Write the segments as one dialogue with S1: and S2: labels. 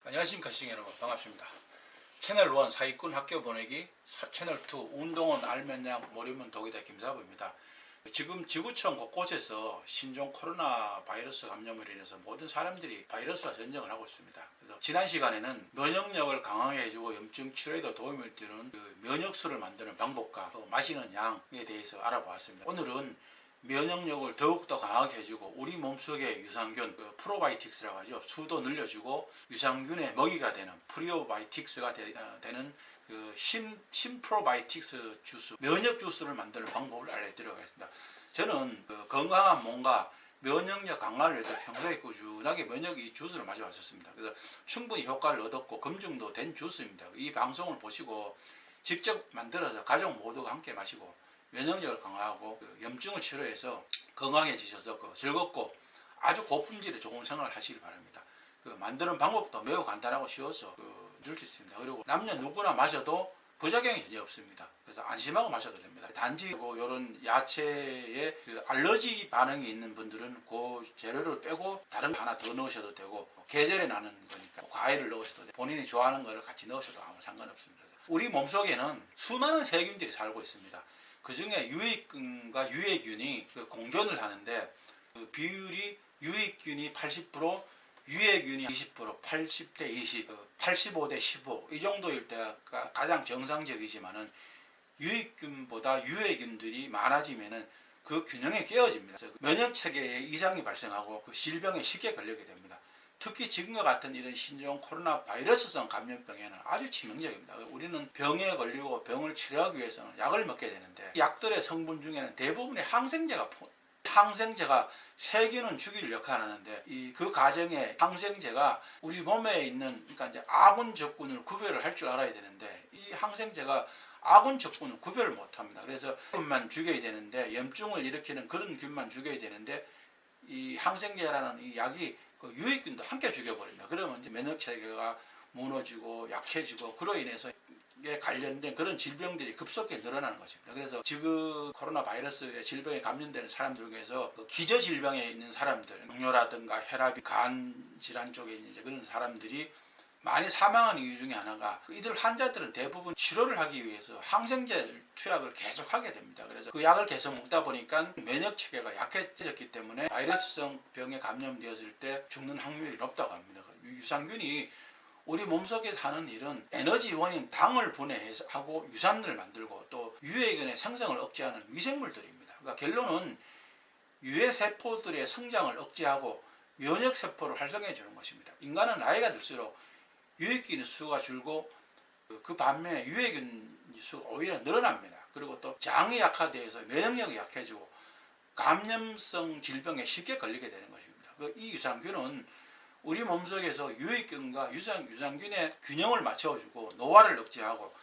S1: 안녕하십니까 시청자 여러분, 반갑습니다. 채널1 사기꾼 학교 보내기, 채널2 운동은 알면 양 모르면 독이다 김사부입니다. 지금 지구촌 곳곳에서 신종 코로나 바이러스 감염으로 인해서 모든 사람들이 바이러스와 전쟁을 하고 있습니다. 그래서 지난 시간에는 면역력을 강하게 해주고 염증 치료에도 도움을 주는 면역수를 만드는 방법과 또 마시는 양에 대해서 알아보았습니다. 오늘은 면역력을 더욱더 강하게 해주고 우리 몸속의 유산균, 프로바이오틱스라고 하죠. 수도 늘려주고 유산균의 먹이가 되는 프리오바이오틱스가 되는 신프로바이오틱스 주스, 면역 주스를 만드는 방법을 알려드리도록 하겠습니다. 저는 건강한 몸과 면역력 강화를 위해서 평소에 꾸준하게 면역 주스를 마셔왔었습니다. 그래서 충분히 효과를 얻었고 검증도 된 주스입니다. 이 방송을 보시고 직접 만들어서 가족 모두가 함께 마시고 면역력을 강화하고 염증을 치료해서 건강해지셔서 즐겁고 아주 고품질의 좋은 생활을 하시길 바랍니다. 만드는 방법도 매우 간단하고 쉬워서 넣을 수 있습니다. 그리고 남녀 누구나 마셔도 부작용이 전혀 없습니다. 그래서 안심하고 마셔도 됩니다. 단지 이런 야채에 알러지 반응이 있는 분들은 그 재료를 빼고 다른 거 하나 더 넣으셔도 되고, 계절에 나는 거니까 과일을 넣으셔도 되고 본인이 좋아하는 거를 같이 넣으셔도 아무 상관없습니다. 우리 몸속에는 수많은 세균들이 살고 있습니다. 그 중에 유익균과 유해균이 공존을 하는데 비율이 유익균이 80%, 유해균이 20%, 80대 20, 85대 15 이 정도일 때가 가장 정상적이지만은 유익균보다 유해균들이 많아지면은 그 균형이 깨어집니다. 면역 체계에 이상이 발생하고 질병에 쉽게 걸리게 됩니다. 특히 지금과 같은 이런 신종 코로나 바이러스성 감염병에는 아주 치명적입니다. 우리는 병에 걸리고 병을 치료하기 위해서는 약을 먹게 되는데 약들의 성분 중에는 대부분의 항생제가 세균은 죽일 역할을 하는데 그 과정에 항생제가 우리 몸에 있는 그러니까 이제 아군 적군을 구별을 할 줄 알아야 되는데 이 항생제가 아군 적군을 구별을 못합니다. 그래서 균만 죽여야 되는데 염증을 일으키는 그런 균만 죽여야 되는데 이 항생제라는 이 약이 유해균도 함께 죽여버립니다. 그러면 이제 면역 체계가 무너지고 약해지고 그로 인해서 관련된 그런 질병들이 급속히 늘어나는 것입니다. 그래서 지금 코로나 바이러스의 질병에 감염되는 사람들 중에서 기저 질병에 있는 사람들, 당뇨라든가 혈압이 간 질환 쪽에 있는 이제 그런 사람들이 많이 사망하는 이유 중에 하나가 이들 환자들은 대부분 치료를 하기 위해서 항생제 투약을 계속 하게 됩니다. 그래서 그 약을 계속 먹다 보니까 면역 체계가 약해졌기 때문에 바이러스성 병에 감염되었을 때 죽는 확률이 높다고 합니다. 유산균이 우리 몸속에 하는 일은 에너지 원인 당을 분해하고 유산을 만들고 또 유해균의 생성을 억제하는 위생물들입니다. 그러니까 결론은 유해세포들의 성장을 억제하고 면역세포를 활성해 주는 것입니다. 인간은 나이가 들수록 유해균의 수가 줄고 그 반면에 유해균 수가 오히려 늘어납니다. 그리고 또 장이 약화되어서 면역력이 약해지고 감염성 질병에 쉽게 걸리게 되는 것입니다. 이 유산균은 우리 몸속에서 유해균과 유산균의 균형을 맞춰주고 노화를 억제하고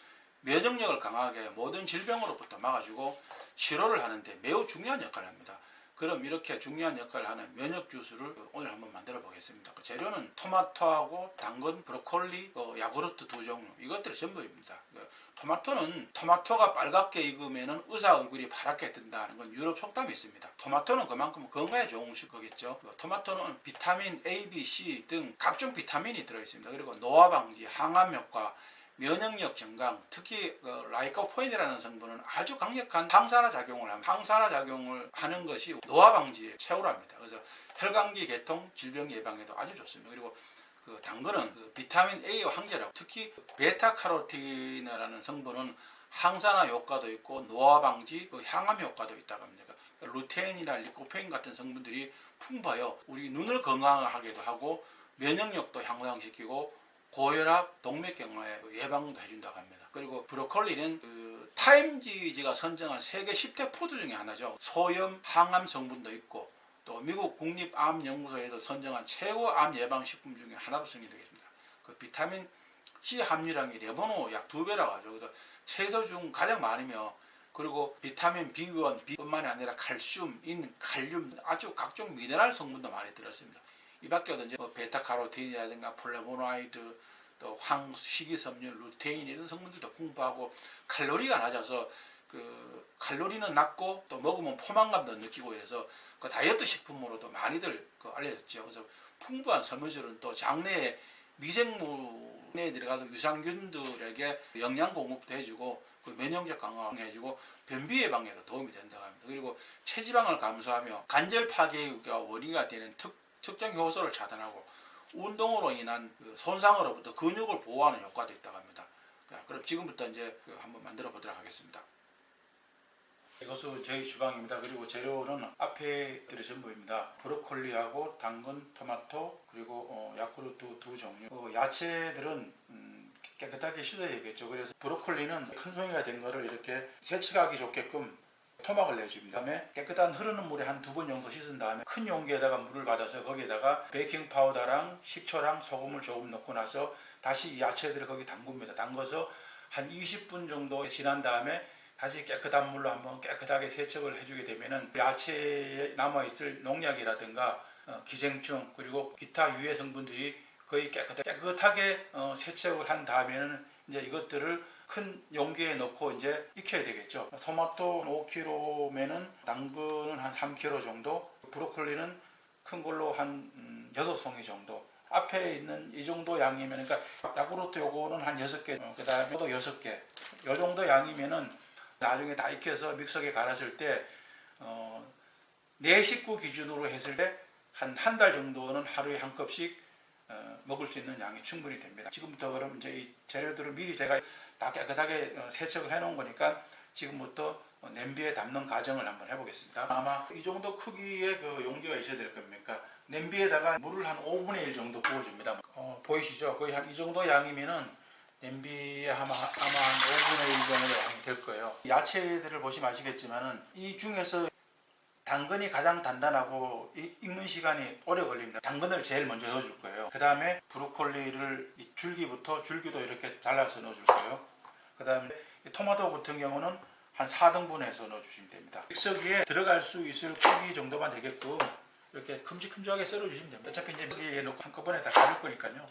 S1: 면역력을 강하게 모든 질병으로부터 막아주고 치료를 하는데 매우 중요한 역할을 합니다. 그럼 이렇게 중요한 역할을 하는 면역 주스를 오늘 한번 만들어 보겠습니다. 재료는 토마토하고 당근, 브로콜리, 야구르트 두 종류, 이것들이 전부입니다. 토마토는 토마토가 빨갛게 익으면 의사 얼굴이 파랗게 뜬다는 건 유럽 속담이 있습니다. 토마토는 그만큼 건강에 좋은 거겠죠. 토마토는 비타민 A, B, C 등 각종 비타민이 들어있습니다. 그리고 노화 방지, 항암 효과, 면역력 증강, 특히 라이코포인이라는 성분은 아주 강력한 항산화 작용을 하는 것이 노화 방지에 최고랍니다. 그래서 혈관기 개통, 질병 예방에도 아주 좋습니다. 그리고 당근은 비타민 A와 한결하고 특히 베타카로틴이라는 성분은 항산화 효과도 있고 노화 방지, 항암 효과도 있다고 합니다. 루테인이나 리코페인 같은 성분들이 풍부하여 우리 눈을 건강하게도 하고 면역력도 향상시키고 고혈압, 동맥경화의 예방도 해준다고 합니다. 그리고 브로콜리는 타임지가 선정한 세계 10대 푸드 중에 하나죠. 소염, 항암 성분도 있고 또 미국 국립암연구소에서 선정한 최고 암 예방 식품 중에 하나로 선정되겠습니다. 비타민 C 함유량이 레모노 약 2배라고 하죠. 그래서 채소 중 가장 많으며 그리고 비타민 B1, B뿐만이 아니라 칼슘, 칼륨 아주 각종 미네랄 성분도 많이 들었습니다. 이 밖에도 이제 베타카로틴이라든가 플라보노이드, 또 식이섬유, 루테인 이런 성분들도 풍부하고 칼로리가 낮아서 칼로리는 낮고 또 먹으면 포만감도 느끼고 해서 다이어트 식품으로도 많이들 알려졌죠. 그래서 풍부한 섬유질은 또 장내에 미생물에 들어가서 유산균들에게 영양 공급도 해주고 그 면역력 강화해주고 변비 예방에도 도움이 된다고 합니다. 그리고 체지방을 감소하며 관절 파괴가 원인이 되는 특정 효소를 차단하고 운동으로 인한 그 손상으로부터 근육을 보호하는 효과도 있다고 합니다. 그럼 지금부터 이제 한번 만들어 보도록 하겠습니다. 이것은 저희 주방입니다. 그리고 재료는 앞에 들의 전부입니다. 브로콜리하고 당근, 토마토, 그리고 야쿠르트 두 종류. 야채들은 깨끗하게 씻어야 되겠죠. 그래서 브로콜리는 큰 송이가 된 거를 이렇게 세척하기 좋게끔 토막을 내줍니다. 그다음에 깨끗한 흐르는 물에 한 2번 정도 씻은 다음에 큰 용기에다가 물을 받아서 거기에다가 베이킹 파우더랑 식초랑 소금을 조금 넣고 나서 다시 야채들을 거기 담굽니다. 담궈서 한 20분 정도 지난 다음에 다시 깨끗한 물로 한번 깨끗하게 세척을 해주게 되면은 야채에 남아있을 농약이라든가 기생충 그리고 기타 유해 성분들이 거의 깨끗하게 세척을 한 다음에는 이제 이것들을 큰 용기에 넣고 이제 익혀야 되겠죠. 토마토 5kg면은 당근은 한 3kg 정도, 브로콜리는 큰 걸로 한 6송이 정도. 앞에 있는 이 정도 양이면, 그러니까 야구르트 요거는 한 6개, 그 다음에 또 6개. 요 정도 양이면은 나중에 다 익혀서 믹서기에 갈았을 때, 내 식구 기준으로 했을 때 한 달 정도는 하루에 한 컵씩 먹을 수 있는 양이 충분히 됩니다. 지금부터 그럼 이제 이 재료들을 미리 제가 다 깨끗하게 세척을 해 놓은 거니까 지금부터 냄비에 담는 과정을 한번 해보겠습니다. 아마 이 정도 크기의 그 용기가 있어야 될 겁니까? 냄비에다가 물을 한 5분의 1 정도 부어줍니다. 보이시죠? 거의 한 이 정도 양이면은 냄비에 아마 한 5분의 1 정도 양이 될 거예요. 야채들을 보시면 아시겠지만은 이 중에서 당근이 가장 단단하고 익는 시간이 오래 걸립니다. 당근을 제일 먼저 넣어줄 거예요. 그 다음에 브로콜리를 줄기도 이렇게 잘라서 넣어줄 거예요. 그 다음에 토마토 같은 경우는 한 4등분해서 넣어주시면 됩니다. 믹서기에 들어갈 수 있을 크기 정도만 되게끔 이렇게 큼직큼직하게 썰어주시면 됩니다. 어차피 이제 여기에 넣고 한꺼번에 다 갈을 거니까요.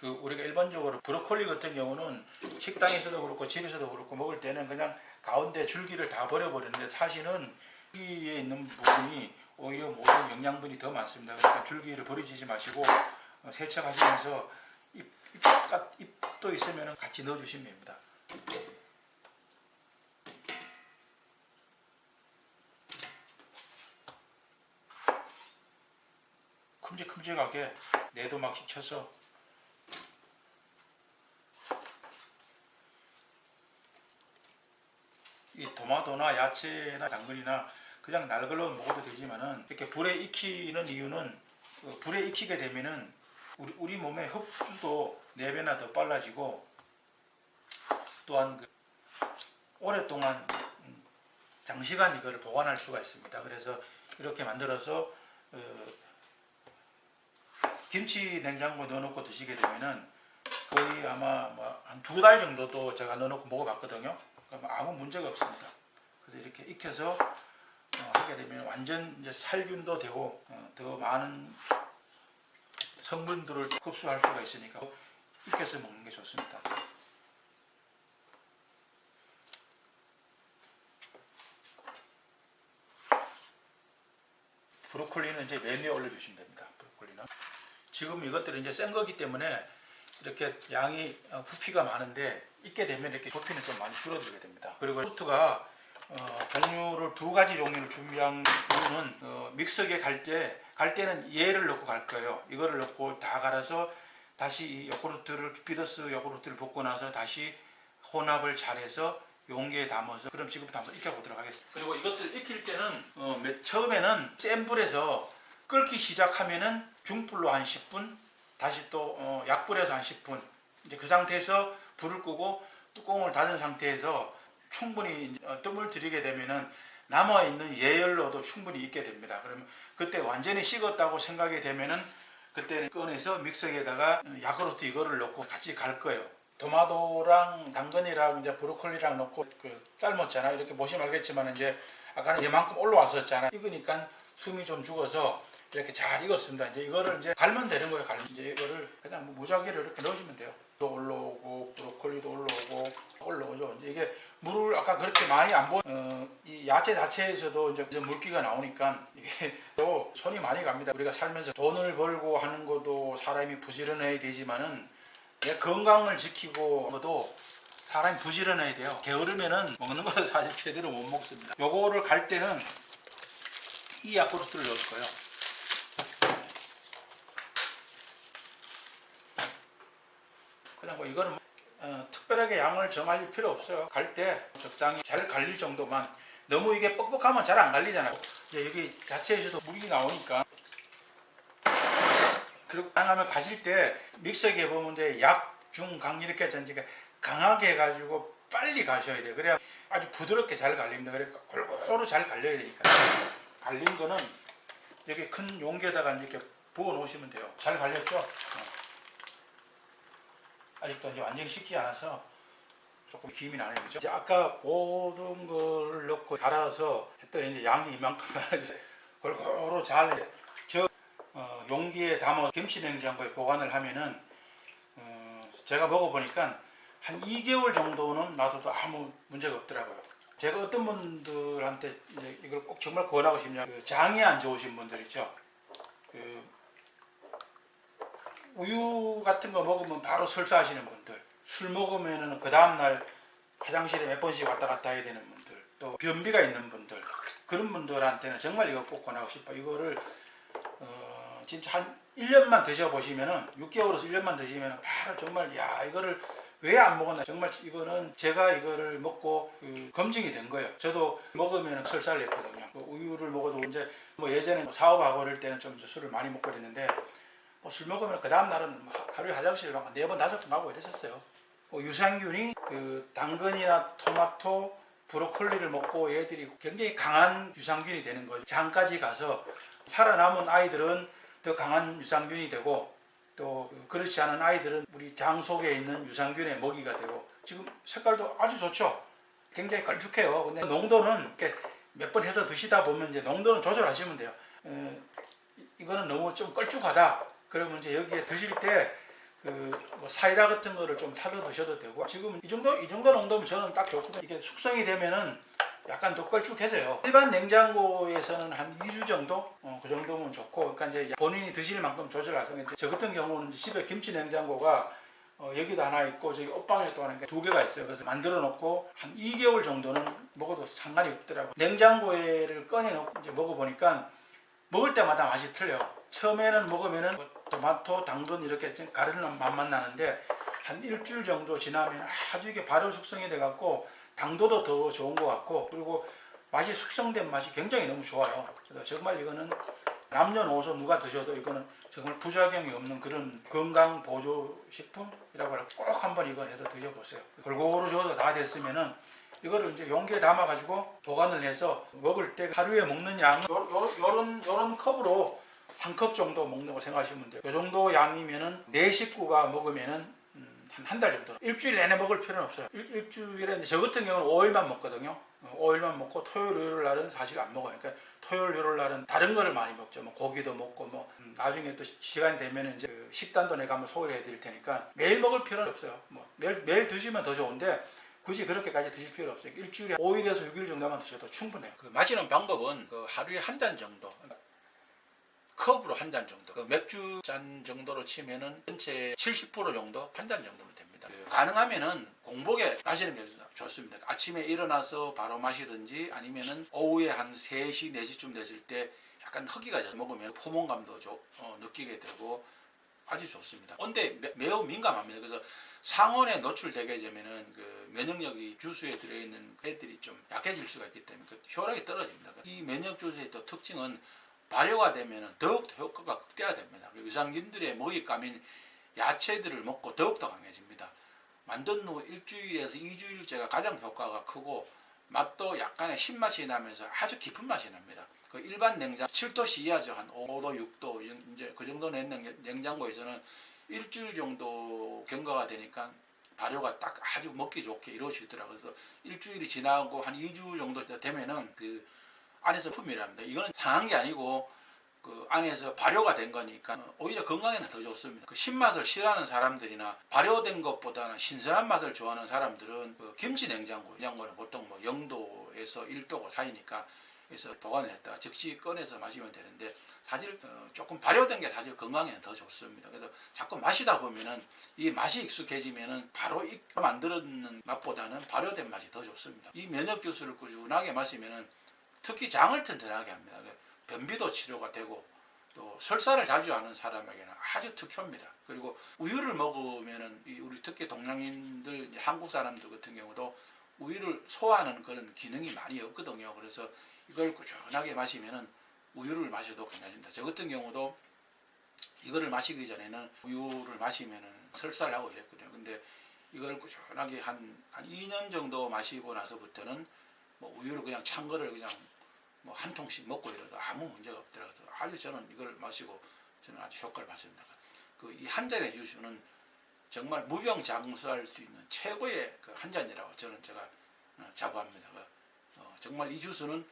S1: 우리가 일반적으로 브로콜리 같은 경우는 식당에서도 그렇고 집에서도 그렇고 먹을 때는 그냥 가운데 줄기를 다 버려버리는데 사실은 줄기에 있는 부분이 오히려 모든 영양분이 더 많습니다. 그러니까 줄기를 버리지 마시고 세척하시면서 잎도 있으면 같이 넣어주시면 됩니다. 큼직큼직하게 내도막씩 쳐서 이 토마토나 야채나 당근이나 그냥 날걸로 먹어도 되지만은 이렇게 불에 익히는 이유는 불에 익히게 되면은 우리 몸의 흡수도 4배나 더 빨라지고 또한 오랫동안 장시간 이거를 보관할 수가 있습니다. 그래서 이렇게 만들어서 김치 냉장고에 넣어놓고 드시게 되면은 거의 아마 한 2달 정도도 제가 넣어놓고 먹어봤거든요. 아무 문제가 없습니다. 그래서 이렇게 익혀서 하게 되면 완전 이제 살균도 되고 더 많은 성분들을 흡수할 수가 있으니까 익혀서 먹는 게 좋습니다. 브로콜리는 이제 맨 위에 올려주시면 됩니다. 브로콜리는 지금 이것들은 이제 센 거기 때문에 이렇게 양이 부피가 많은데 익게 되면 이렇게 부피는 좀 많이 줄어들게 됩니다. 그리고 야쿠르트가 종류를 2가지 종류를 준비한 이유는 믹서기에 갈 때는 얘를 넣고 갈 거예요. 이거를 넣고 다 갈아서 다시 이 야쿠르트를 비더스 야쿠르트를 붓고 나서 다시 혼합을 잘해서 용기에 담아서 그럼 지금부터 한번 익혀보도록 하겠습니다. 그리고 이것을 익힐 때는 처음에는 센 불에서 끓기 시작하면은 중불로 한 10분 다시 또 약불에서 한 10분 이제 그 상태에서 불을 끄고 뚜껑을 닫은 상태에서 충분히 뜸을 들이게 되면은 남아있는 예열로도 충분히 익게 됩니다. 그러면 그때 완전히 식었다고 생각이 되면은 그때는 꺼내서 믹서기에다가 야쿠르트 이거를 넣고 같이 갈 거예요. 토마토랑 당근이랑 이제 브로콜리랑 넣고 삶았잖아요. 이렇게 보시면 알겠지만 이제 아까는 이만큼 올라왔었잖아요. 익으니까 숨이 좀 죽어서 이렇게 잘 익었습니다. 이제 이거를 이제 갈면 되는 거예요. 이제 이거를 그냥 무작위로 이렇게 넣으시면 돼요. 또 올라오고 브로콜리도 올라오죠. 이제 이게 물을 아까 그렇게 많이 안 이 야채 자체에서도 이제 물기가 나오니까 이게 또 손이 많이 갑니다. 우리가 살면서 돈을 벌고 하는 것도 사람이 부지런해야 되지만은 내 건강을 지키고 것도 사람이 부지런해야 돼요. 게으르면은 먹는 것도 사실 제대로 못 먹습니다. 요거를 갈 때는 이 야쿠르트를 넣을 거예요. 그냥 뭐 이거는 특별하게 양을 정할 필요 없어요. 갈 때 적당히 잘 갈릴 정도만. 너무 이게 뻑뻑하면 잘 안 갈리잖아요. 이제 여기 자체에서도 물이 나오니까. 그리고 가능하면 가실 때 믹서기에 보면 이제 약, 중, 강 이렇게 전지가 강하게 해가지고 빨리 가셔야 돼요. 그래야 아주 부드럽게 잘 갈립니다. 그러니까 골고루 잘 갈려야 되니까. 갈린 거는 여기 큰 용기에다가 이렇게 부어 놓으시면 돼요. 잘 갈렸죠? 아직도 이제 완전히 식지 않아서 조금 김이 나네요. 그죠? 이제 아까 모든 걸 넣고 갈아서 했더니 이제 양이 이만큼 골고루 잘 용기에 담아 김치 냉장고에 보관을 하면은 제가 먹어보니까 한 2개월 정도는 놔둬도 아무 문제가 없더라고요. 제가 어떤 분들한테 이제 이걸 꼭 정말 권하고 싶냐, 장이 안 좋으신 분들 있죠. 우유 같은 거 먹으면 바로 설사하시는 분들, 술 먹으면은 그 다음날 화장실에 몇 번씩 왔다 갔다 해야 되는 분들, 또 변비가 있는 분들, 그런 분들한테는 정말 이거 꼭 권하고 싶어요. 이거를 진짜 한 1년만 드셔보시면은, 6개월에서 1년만 드시면은 바로 정말 야, 이거를 왜 안 먹었나. 정말 이거는 제가 이거를 먹고 검증이 된 거예요. 저도 먹으면 설사를 했거든요. 우유를 먹어도 이제 뭐 예전에 사업하고 그럴 때는 좀 술을 많이 먹고 그랬는데, 술 먹으면 그 다음 날은 하루에 화장실을 막 4번 5번 가고 이랬었어요. 유산균이 당근이나 토마토, 브로콜리를 먹고 얘들이 굉장히 강한 유산균이 되는 거죠. 장까지 가서 살아남은 아이들은 더 강한 유산균이 되고, 또 그렇지 않은 아이들은 우리 장 속에 있는 유산균의 먹이가 되고, 지금 색깔도 아주 좋죠. 굉장히 걸쭉해요. 근데 농도는 이렇게 몇 번 해서 드시다 보면 이제 농도는 조절하시면 돼요. 이거는 너무 좀 걸쭉하다. 그러면 이제 여기에 드실 때 뭐 사이다 같은 거를 좀 타서 드셔도 되고, 지금 이 정도 농도면 저는 딱 좋거든요. 이게 숙성이 되면은 약간 더 걸쭉해져요. 일반 냉장고에서는 한 2주 정도? 그 정도면 좋고, 그러니까 이제 본인이 드실 만큼 조절하세요. 저 같은 경우는 집에 김치 냉장고가 여기도 하나 있고 저기 옷방에 또 하나 2개가 있어요. 그래서 만들어 놓고 한 2개월 정도는 먹어도 상관이 없더라고요. 냉장고에를 꺼내 놓고 이제 먹어보니까 먹을 때마다 맛이 틀려요. 처음에는 먹으면은 토마토, 당근 이렇게 가르는 맛만 나는데, 한 일주일 정도 지나면 아주 이게 발효 숙성이 돼 갖고 당도도 더 좋은 것 같고, 그리고 맛이 숙성된 맛이 굉장히 너무 좋아요. 그래서 정말 이거는 남녀노소 누가 드셔도 이거는 정말 부작용이 없는 그런 건강 보조 식품이라고 할까. 꼭 한번 이걸 해서 드셔보세요. 골고루 저어서 다 됐으면은 이거를 이제 용기에 담아 가지고 보관을 해서 먹을 때 하루에 먹는 양은 요런 컵으로 한 컵 정도 먹는 거 생각하시면 돼요. 이 정도 양이면은 4식구가 먹으면은 한 달 정도. 일주일 내내 먹을 필요는 없어요. 일주일에 저 같은 경우는 5일만 먹거든요. 5일만 먹고 토요일, 일요일 날은 사실 안 먹어요. 그러니까 토요일, 일요일 날은 다른 거를 많이 먹죠. 뭐 고기도 먹고 뭐 나중에 또 시간이 되면 이제 식단도 내가 한번 소개해 드릴 테니까 매일 먹을 필요는 없어요. 뭐 매일 드시면 더 좋은데 굳이 그렇게까지 드실 필요 없어요. 일주일에 5일에서 6일 정도만 드셔도 충분해요. 마시는 방법은 하루에 한 잔 정도. 컵으로 한 잔 정도. 맥주 잔 정도로 치면은 전체 70% 정도 한 잔 정도면 됩니다. 가능하면은 공복에 마시는 게 좋습니다. 아침에 일어나서 바로 마시든지, 아니면은 오후에 한 3시, 4시쯤 됐을 때 약간 허기가 져서 먹으면 포만감도 느끼게 되고 아주 좋습니다. 근데 매우 민감합니다. 그래서 상온에 노출되게 되면은 면역력이 주스에 들어있는 애들이 좀 약해질 수가 있기 때문에 효력이 떨어집니다. 이 면역 주스의 또 특징은 발효가 되면 더욱더 효과가 극대화됩니다. 유산균들의 먹잇감인 야채들을 먹고 더욱더 강해집니다. 만든 후 일주일에서 2주일째가 가장 효과가 크고, 맛도 약간의 신맛이 나면서 아주 깊은 맛이 납니다. 일반 냉장 7도 이하죠. 한 5도, 6도 이제 그 정도 낸 냉장고에서는 일주일 정도 경과가 되니까 발효가 딱 아주 먹기 좋게 이루어지더라고요. 그래서 일주일이 지나고 한 2주 정도 되면은 안에서 품이랍니다. 이거는 상한 게 아니고 그 안에서 발효가 된 거니까 오히려 건강에는 더 좋습니다. 그 신맛을 싫어하는 사람들이나 발효된 것보다는 신선한 맛을 좋아하는 사람들은 그 김치 냉장고는 보통 뭐 0도에서 1도 사이니까 그래서 보관을 했다가 즉시 꺼내서 마시면 되는데 사실 조금 발효된 게 사실 건강에는 더 좋습니다. 그래서 자꾸 마시다 보면은 이 맛이 익숙해지면은 바로 만들었는 맛보다는 발효된 맛이 더 좋습니다. 이 면역 주스를 꾸준하게 마시면은 특히 장을 튼튼하게 합니다. 변비도 치료가 되고 또 설사를 자주 하는 사람에게는 아주 특효입니다. 그리고 우유를 먹으면은 우리 특히 동양인들, 한국 사람들 같은 경우도 우유를 소화하는 그런 기능이 많이 없거든요. 그래서 이걸 꾸준하게 마시면은 우유를 마셔도 괜찮습니다. 저 같은 경우도 이거를 마시기 전에는 우유를 마시면은 설사를 하고 이랬거든요. 근데 이걸 꾸준하게 한 2년 정도 마시고 나서부터는 뭐 우유를 그냥 찬 거를 그냥 뭐 한 통씩 먹고 이래도 아무 문제가 없더라고요. 아주 저는 이걸 마시고 저는 아주 효과를 봤습니다. 그 이 한 잔의 주스는 정말 무병장수할 수 있는 최고의 그 한 잔이라고 제가 자부합니다. 정말 이 주스는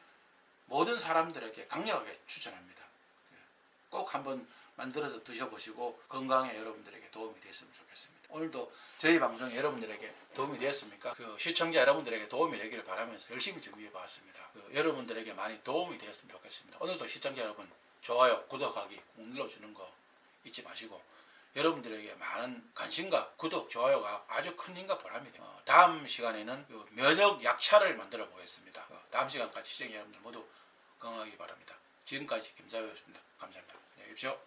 S1: 모든 사람들에게 강력하게 추천합니다. 꼭 한번 만들어서 드셔보시고 건강에 여러분들에게 도움이 됐으면 좋겠습니다. 오늘도 저희 방송 여러분들에게 도움이 되었습니까? 그 시청자 여러분들에게 도움이 되기를 바라면서 열심히 준비해 봤습니다. 여러분들에게 많이 도움이 되었으면 좋겠습니다. 오늘도 시청자 여러분 좋아요, 구독하기 꾹 눌러주는 거 잊지 마시고 여러분들에게 많은 관심과 구독, 좋아요가 아주 큰 힘과 보람입니다. 다음 시간에는 면역 약차를 만들어 보겠습니다. 다음 시간까지 시청자 여러분들 모두 건강하기 바랍니다. 지금까지 김사회였습니다. 감사합니다. 안녕히 계십시오.